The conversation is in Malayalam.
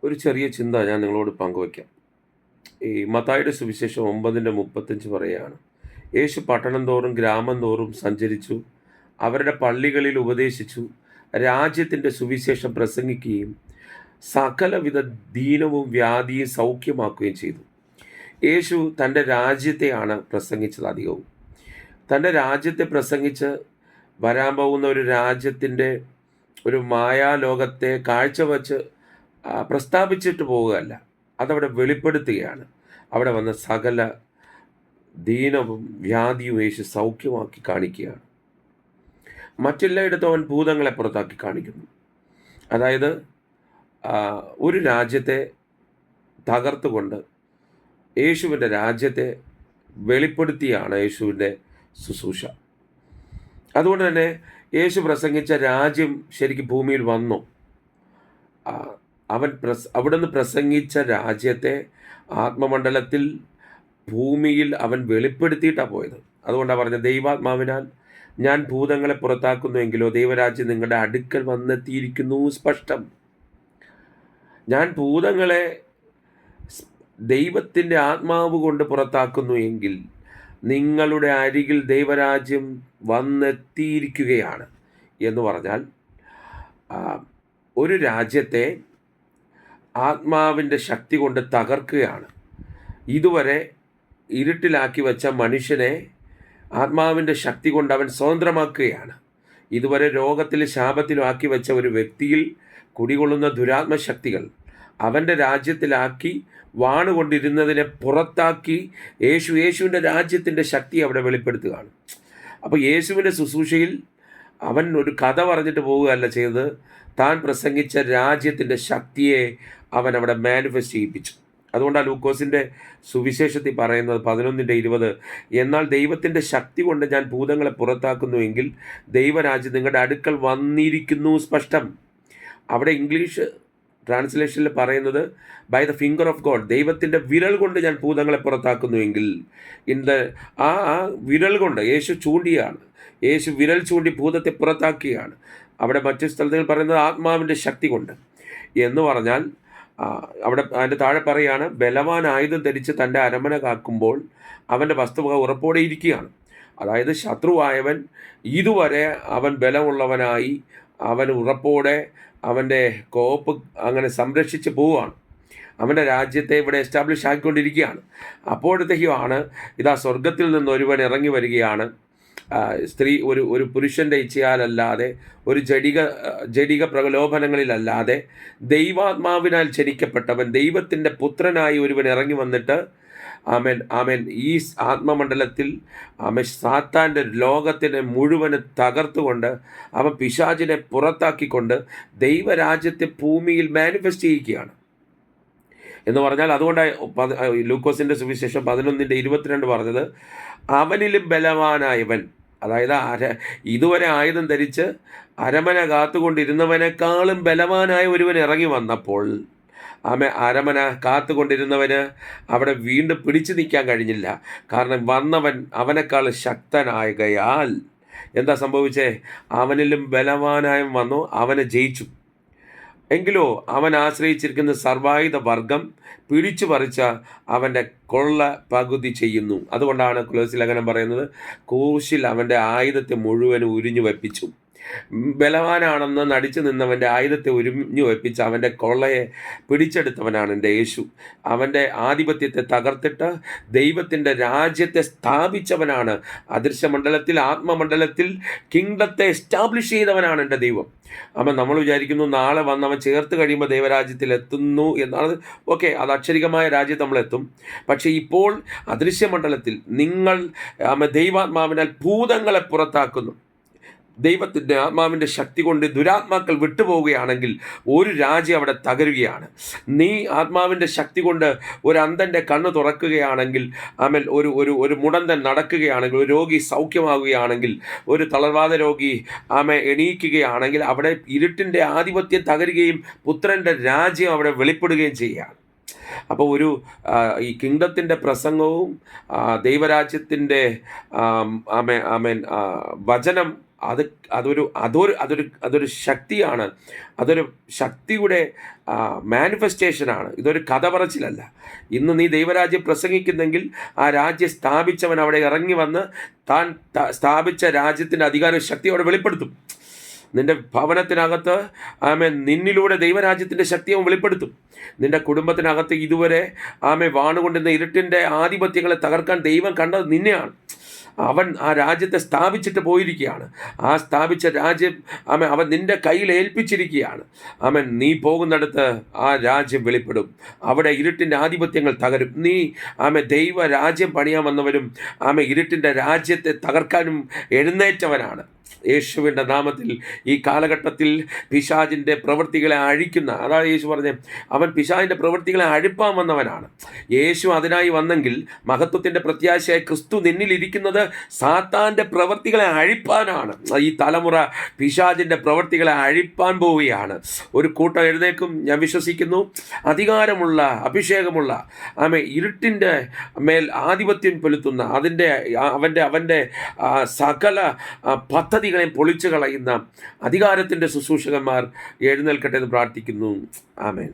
ഒരു ചെറിയ ചിന്ത ഞാൻ നിങ്ങളോട് പങ്കുവയ്ക്കാം. ഈ മത്തായിയുടെ സുവിശേഷം 9:35 പറയുകയാണ്, യേശു പട്ടണം തോറും ഗ്രാമം തോറും സഞ്ചരിച്ചു, അവരുടെ പള്ളികളിൽ ഉപദേശിച്ചു, രാജ്യത്തിൻ്റെ സുവിശേഷം പ്രസംഗിക്കുകയും സകലവിധ ദീനവും വ്യാധിയും സൗഖ്യമാക്കുകയും ചെയ്തു. യേശു തൻ്റെ രാജ്യത്തെയാണ് പ്രസംഗിച്ചത് അധികവും. തൻ്റെ രാജ്യത്തെ പ്രസംഗിച്ച് വരാൻ പോകുന്ന ഒരു രാജ്യത്തിൻ്റെ ഒരു മായാലോകത്തെ കാഴ്ചവെച്ച് പ്രസ്താവിച്ചിട്ട് പോവുകയല്ല, അതവിടെ വെളിപ്പെടുത്തുകയാണ്. അവിടെ വന്ന സകല ദീനവും വ്യാധിയും യേശു സൗഖ്യമാക്കി കാണിക്കുകയാണ്. മറ്റെല്ലായിടത്തും അവൻ ഭൂതങ്ങളെ പുറത്താക്കി കാണിക്കുന്നു. അതായത് ഒരു രാജ്യത്തെ തകർത്തുകൊണ്ട് യേശുവിൻ്റെ രാജ്യത്തെ വെളിപ്പെടുത്തിയാണ് യേശുവിൻ്റെ ശുശ്രൂഷ. അതുകൊണ്ട് തന്നെ യേശു പ്രസംഗിച്ച രാജ്യം ശരിക്കും ഭൂമിയിൽ വന്നു. അവിടുന്ന് പ്രസംഗിച്ച രാജ്യത്തെ ആത്മമണ്ഡലത്തിൽ ഭൂമിയിൽ അവൻ വെളിപ്പെടുത്തിയിട്ടാണ് പോയത്. അതുകൊണ്ടാണ് പറഞ്ഞത്, ദൈവാത്മാവിനാൽ ഞാൻ ഭൂതങ്ങളെ പുറത്താക്കുന്നുവെങ്കിലോ ദൈവരാജ്യം നിങ്ങളുടെ അടുക്കൽ വന്നെത്തിയിരിക്കുന്നു സ്പഷ്ടം. ഞാൻ ഭൂതങ്ങളെ ദൈവത്തിൻ്റെ ആത്മാവ് കൊണ്ട് പുറത്താക്കുന്നു എങ്കിൽ നിങ്ങളുടെ അരികിൽ ദൈവരാജ്യം വന്നെത്തിയിരിക്കുകയാണ് എന്ന് പറഞ്ഞാൽ, ഒരു രാജ്യത്തെ ആത്മാവിൻ്റെ ശക്തി കൊണ്ട് തകർക്കുകയാണ്. ഇതുവരെ ഇരുട്ടിലാക്കി വെച്ച മനുഷ്യനെ ആത്മാവിൻ്റെ ശക്തി കൊണ്ട് അവൻ സ്വതന്ത്രമാക്കുകയാണ്. ഇതുവരെ രോഗത്തിലും ശാപത്തിലും ആക്കി വെച്ച ഒരു വ്യക്തിയിൽ കുടികൊള്ളുന്ന ദുരാത്മശക്തികൾ അവൻ്റെ രാജ്യത്തിലാക്കി വാണുകൊണ്ടിരുന്നതിനെ പുറത്താക്കി യേശുവിൻ്റെ രാജ്യത്തിൻ്റെ ശക്തി അവിടെ വെളിപ്പെടുത്തുകയാണ്. അപ്പോൾ യേശുവിൻ്റെ ശുശ്രൂഷയിൽ അവൻ ഒരു കഥ പറഞ്ഞിട്ട് പോവുകയല്ല ചെയ്തത്, താൻ പ്രസംഗിച്ച രാജ്യത്തിൻ്റെ ശക്തിയെ അവൻ അവിടെ മാനിഫെസ്റ്റ് ചെയ്യിപ്പിച്ചു. അതുകൊണ്ടാണ് ലൂക്കോസിൻ്റെ സുവിശേഷത്തിൽ പറയുന്നത് 11:20, എന്നാൽ ദൈവത്തിൻ്റെ ശക്തി കൊണ്ട് ഞാൻ ഭൂതങ്ങളെ പുറത്താക്കുന്നുവെങ്കിൽ ദൈവരാജ്യം നിങ്ങളുടെ അടുക്കൽ വന്നിരിക്കുന്നു സ്പഷ്ടം. അവിടെ ഇംഗ്ലീഷ് ട്രാൻസ്ലേഷനിൽ പറയുന്നത് by the finger of God, ദൈവത്തിൻ്റെ വിരൽ കൊണ്ട് ഞാൻ ഭൂതങ്ങളെ പുറത്താക്കുന്നുവെങ്കിൽ ആ വിരൽ കൊണ്ട് യേശു ചൂണ്ടിയാണ്, യേശു വിരൽ ചൂണ്ടി ഭൂതത്തെ പുറത്താക്കിയാണ്. അവിടെ മറ്റു സ്ഥലത്തിൽ പറയുന്നത് ആത്മാവിൻ്റെ ശക്തി കൊണ്ട് എന്ന് പറഞ്ഞാൽ, അവിടെ അതിൻ്റെ താഴെ പറയുകയാണ്, ബലവാൻ ആയുധം ധരിച്ച് തൻ്റെ അരമന കാക്കുമ്പോൾ അവൻ്റെ വസ്തുവക ഉറപ്പോടെ ഇരിക്കുകയാണ്. അതായത് ശത്രുവായവൻ ഇതുവരെ അവൻ ബലമുള്ളവനായി അവൻ ഉറപ്പോടെ അവൻ്റെ കോപ്പ് അങ്ങനെ സംരക്ഷിച്ച് പോവുകയാണ്. അവൻ്റെ രാജ്യത്തെ ഇവിടെ എസ്റ്റാബ്ലിഷ് ആക്കിക്കൊണ്ടിരിക്കുകയാണ്. അപ്പോഴത്തേക്കുമാണ് ഇതാ സ്വർഗത്തിൽ നിന്ന് ഒരുവൻ ഇറങ്ങി വരികയാണ്. സ്ത്രീ ഒരു പുരുഷൻ്റെ ഇച്ഛയാലല്ലാതെ, ഒരു ജഡിക പ്രലോഭനങ്ങളിലല്ലാതെ ദൈവാത്മാവിനാൽ ജനിക്കപ്പെട്ടവൻ, ദൈവത്തിൻ്റെ പുത്രനായി ഒരുവൻ ഇറങ്ങി വന്നിട്ട് ആമേൻ ഈ ആത്മമണ്ഡലത്തിൽ സാത്താൻ്റെ ലോകത്തിനെ മുഴുവന് തകർത്തുകൊണ്ട് അവൻ പിശാചിനെ പുറത്താക്കിക്കൊണ്ട് ദൈവരാജ്യത്തെ ഭൂമിയിൽ മാനിഫെസ്റ്റ് ചെയ്യുകയാണ് എന്ന് പറഞ്ഞാൽ, അതുകൊണ്ടാണ് ലൂക്കോസിൻ്റെ സുവിശേഷം 11:22 പറഞ്ഞത്, അവനിലും ബലവാനായവൻ, അതായത് ഇതുവരെ ആയുധം ധരിച്ച് അരമന കാത്തുകൊണ്ടിരുന്നവനേക്കാളും ബലവാനായ ഒരുവൻ ഇറങ്ങി വന്നപ്പോൾ അരമന കാത്തുകൊണ്ടിരുന്നവന് അവിടെ വീണ്ടും പിടിച്ചു നിൽക്കാൻ കഴിഞ്ഞില്ല. കാരണം വന്നവൻ അവനേക്കാൾ ശക്തനായകയാൽ എന്താ സംഭവിച്ചേ, അവനിലും ബലവാനായും വന്നു, അവനെ ജയിച്ചു. എങ്കിലോ അവൻ ആശ്രയിച്ചിരിക്കുന്ന സർവായുധ വർഗം പിടിച്ചു പറിച്ച അവൻ്റെ കൊള്ള പകുതി ചെയ്യുന്നു. അതുകൊണ്ടാണ് കൊലോസ്യ ലേഖനം പറയുന്നത്, ക്രൂശിൽ അവൻ്റെ ആയുധത്തെ മുഴുവനും ഉരിഞ്ഞു വെപ്പിച്ചു. ബലവാനാണെന്ന് നടിച്ചു നിന്നവൻ്റെ ആയുധത്തെ ഉരിഞ്ഞു വെപ്പിച്ച് അവൻ്റെ കൊള്ളയെ പിടിച്ചെടുത്തവനാണ് എൻ്റെ യേശു. അവൻ്റെ ആധിപത്യത്തെ തകർത്തിട്ട് ദൈവത്തിൻ്റെ രാജ്യത്തെ സ്ഥാപിച്ചവനാണ്. അദൃശ്യമണ്ഡലത്തിൽ, ആത്മമണ്ഡലത്തിൽ കിങ്ഡത്തെ എസ്റ്റാബ്ലിഷ് ചെയ്തവനാണ് എൻ്റെ ദൈവം. അവൻ നമ്മൾ വിചാരിക്കുന്നു നാളെ വന്ന് അവൻ ചേർത്ത് കഴിയുമ്പോൾ ദൈവരാജ്യത്തിൽ എത്തുന്നു എന്നാണ്. ഓക്കെ, അത് അക്ഷരികമായ രാജ്യത്ത് നമ്മളെത്തും. പക്ഷേ ഇപ്പോൾ അദൃശ്യമണ്ഡലത്തിൽ നിങ്ങൾ ദൈവാത്മാവിനാൽ ഭൂതങ്ങളെ പുറത്താക്കുന്നു. ദൈവത്തിൻ്റെ ആത്മാവിൻ്റെ ശക്തി കൊണ്ട് ദുരാത്മാക്കൾ വിട്ടുപോവുകയാണെങ്കിൽ ഒരു രാജ്യം അവിടെ തകരുകയാണ്. നീ ആത്മാവിൻ്റെ ശക്തി കൊണ്ട് ഒരു അന്ധൻ്റെ കണ്ണ് തുറക്കുകയാണെങ്കിൽ, ഒരു മുടന്തൻ നടക്കുകയാണെങ്കിൽ, ഒരു രോഗി സൗഖ്യമാകുകയാണെങ്കിൽ, ഒരു തളർവാദ രോഗി എണീക്കുകയാണെങ്കിൽ അവിടെ ഇരുട്ടിൻ്റെ ആധിപത്യം തകരുകയും പുത്രൻ്റെ രാജ്യം അവിടെ വെളിപ്പെടുകയും ചെയ്യുകയാണ്. അപ്പോൾ ഈ കിങ്ഡത്തിൻ്റെ പ്രസംഗവും ദൈവരാജ്യത്തിൻ്റെ വചനം അത് അതൊരു അതൊരു അതൊരു അതൊരു ശക്തിയാണ്. അതൊരു ശക്തിയുടെ മാനിഫെസ്റ്റേഷനാണ്. ഇതൊരു കഥ പറച്ചിലല്ല. ഇന്ന് നീ ദൈവരാജ്യം പ്രസംഗിക്കുന്നെങ്കിൽ ആ രാജ്യം സ്ഥാപിച്ചവൻ അവിടെ ഇറങ്ങി വന്ന് താൻ സ്ഥാപിച്ച രാജ്യത്തിൻ്റെ അധികാര ശക്തി അവിടെ വെളിപ്പെടുത്തും. നിൻ്റെ ഭവനത്തിനകത്ത് നിന്നിലൂടെ ദൈവരാജ്യത്തിൻ്റെ ശക്തി അവൻ വെളിപ്പെടുത്തും. നിൻ്റെ കുടുംബത്തിനകത്ത് ഇതുവരെ വാണുകൊണ്ടിരുന്ന ഇരുട്ടിൻ്റെ ആധിപത്യങ്ങളെ തകർക്കാൻ ദൈവം കണ്ടത് നിന്നെയാണ്. അവൻ ആ രാജ്യത്തെ സ്ഥാപിച്ചിട്ട് പോയിരിക്കുകയാണ്. ആ സ്ഥാപിച്ച രാജ്യം അവൻ നിൻ്റെ കയ്യിൽ ഏൽപ്പിച്ചിരിക്കുകയാണ്. നീ പോകുന്നിടത്ത് ആ രാജ്യം വെളിപ്പെടും. അവിടെ ഇരുട്ടിൻ്റെ ആധിപത്യങ്ങൾ തകരും. നീ ദൈവ രാജ്യം പണിയാൻ വന്നവരും ഇരുട്ടിൻ്റെ രാജ്യത്തെ തകർക്കാനും എഴുന്നേറ്റവനാണ്. യേശുവിൻ്റെ നാമത്തിൽ ഈ കാലഘട്ടത്തിൽ പിശാചിൻ്റെ പ്രവൃത്തികളെ അഴിക്കുന്ന, അതാണ് യേശു പറഞ്ഞത്, അവൻ പിശാചിൻ്റെ പ്രവൃത്തികളെ അഴിപ്പാൻ വന്നവനാണ്. യേശു അതിനായി വന്നെങ്കിൽ മഹത്വത്തിൻ്റെ പ്രത്യാശയായ ക്രിസ്തു നിന്നിലിരിക്കുന്നത് സാത്താൻ്റെ പ്രവൃത്തികളെ അഴിപ്പാനാണ്. ഈ തലമുറ പിശാചിൻ്റെ പ്രവൃത്തികളെ അഴിപ്പാൻ പോവുകയാണ്. ഒരു കൂട്ടം എഴുന്നേക്കും, ഞാൻ വിശ്വസിക്കുന്നു. അധികാരമുള്ള, അഭിഷേകമുള്ള ഇരുട്ടിൻ്റെ മേൽ ആധിപത്യം പുലർത്തുന്ന അവൻ്റെ സകല പദ്ധതികളെ പൊളിച്ചു കളയുന്ന അധികാരത്തിൻ്റെ ശുശ്രൂഷകന്മാർ എഴുന്നേൽക്കട്ടെ എന്ന് പ്രാർത്ഥിക്കുന്നു. ആമേൻ.